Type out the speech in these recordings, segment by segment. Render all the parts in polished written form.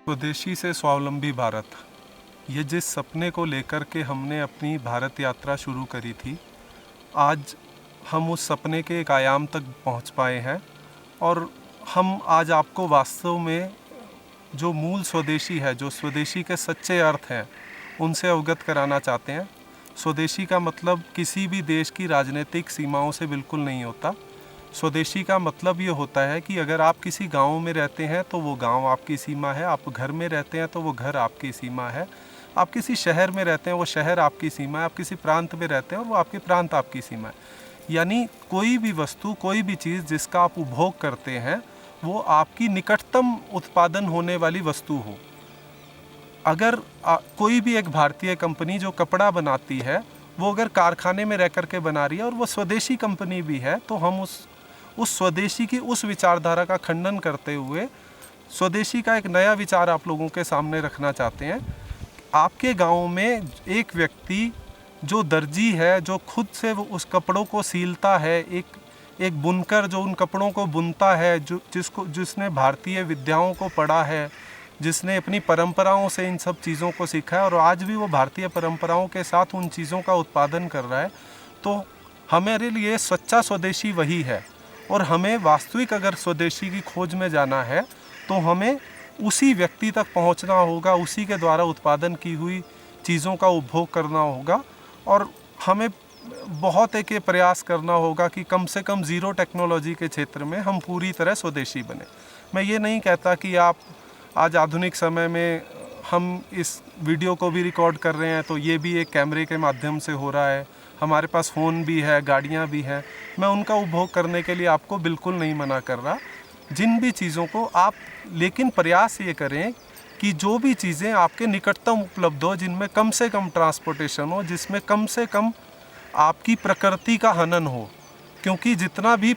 स्वदेशी से स्वावलंबी भारत, ये जिस सपने को लेकर के हमने अपनी भारत यात्रा शुरू करी थी, आज हम उस सपने के एक आयाम तक पहुंच पाए हैं। और हम आज आपको वास्तव में जो मूल स्वदेशी है, जो स्वदेशी के सच्चे अर्थ हैं, उनसे अवगत कराना चाहते हैं। स्वदेशी का मतलब किसी भी देश की राजनीतिक सीमाओं से बिल्कुल नहीं होता। स्वदेशी का मतलब ये होता है कि अगर आप किसी गांव में रहते हैं तो वो गांव आपकी सीमा है, आप घर में रहते हैं तो वो घर आपकी सीमा है, आप किसी शहर में रहते हैं वो शहर आपकी सीमा है, आप किसी प्रांत में रहते हैं और वो आपके प्रांत आपकी सीमा है। यानी कोई भी वस्तु, कोई भी चीज़ जिसका आप उपभोग करते हैं वो आपकी निकटतम उत्पादन होने वाली वस्तु हो। अगर कोई भी एक भारतीय कंपनी जो कपड़ा बनाती है वो अगर कारखाने में रह कर के बना रही है और वो स्वदेशी कंपनी भी है, तो हम उस स्वदेशी की उस विचारधारा का खंडन करते हुए स्वदेशी का एक नया विचार आप लोगों के सामने रखना चाहते हैं। आपके गांव में एक व्यक्ति जो दर्जी है, जो खुद से वो उस कपड़ों को सीलता है, एक बुनकर जो उन कपड़ों को बुनता है, जिसने भारतीय विद्याओं को पढ़ा है, जिसने अपनी परंपराओं से इन सब चीज़ों को सीखा है और आज भी वो भारतीय परंपराओं के साथ उन चीज़ों का उत्पादन कर रहा है, तो हमारे लिए सच्चा स्वदेशी वही है। और हमें वास्तविक अगर स्वदेशी की खोज में जाना है तो हमें उसी व्यक्ति तक पहुंचना होगा, उसी के द्वारा उत्पादन की हुई चीज़ों का उपभोग करना होगा और हमें बहुत एक प्रयास करना होगा कि कम से कम ज़ीरो टेक्नोलॉजी के क्षेत्र में हम पूरी तरह स्वदेशी बने। मैं ये नहीं कहता कि आप आज आधुनिक समय में, हम इस वीडियो को भी रिकॉर्ड कर रहे हैं तो ये भी एक कैमरे के माध्यम से हो रहा है, हमारे पास फ़ोन भी है, गाड़ियाँ भी हैं, मैं उनका उपभोग करने के लिए आपको बिल्कुल नहीं मना कर रहा। जिन भी चीज़ों को आप, लेकिन प्रयास ये करें कि जो भी चीज़ें आपके निकटतम उपलब्ध हो, जिनमें कम से कम ट्रांसपोर्टेशन हो, जिसमें कम से कम आपकी प्रकृति का हनन हो। क्योंकि जितना भी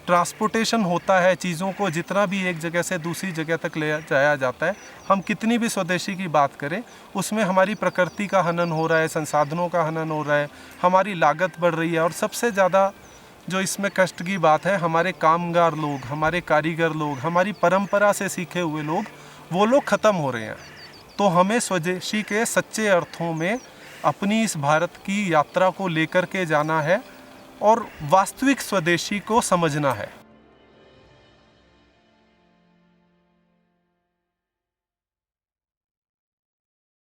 ट्रांसपोर्टेशन होता है चीज़ों को, जितना भी एक जगह से दूसरी जगह तक ले जाया जाता है, हम कितनी भी स्वदेशी की बात करें उसमें हमारी प्रकृति का हनन हो रहा है, संसाधनों का हनन हो रहा है, हमारी लागत बढ़ रही है। और सबसे ज़्यादा जो इसमें कष्ट की बात है, हमारे कामगार लोग, हमारे कारीगर लोग, हमारी परंपरा से सीखे हुए लोग, वो लोग ख़त्म हो रहे हैं। तो हमें स्वदेशी के सच्चे अर्थों में अपनी इस भारत की यात्रा को लेकर के जाना है और वास्तविक स्वदेशी को समझना है।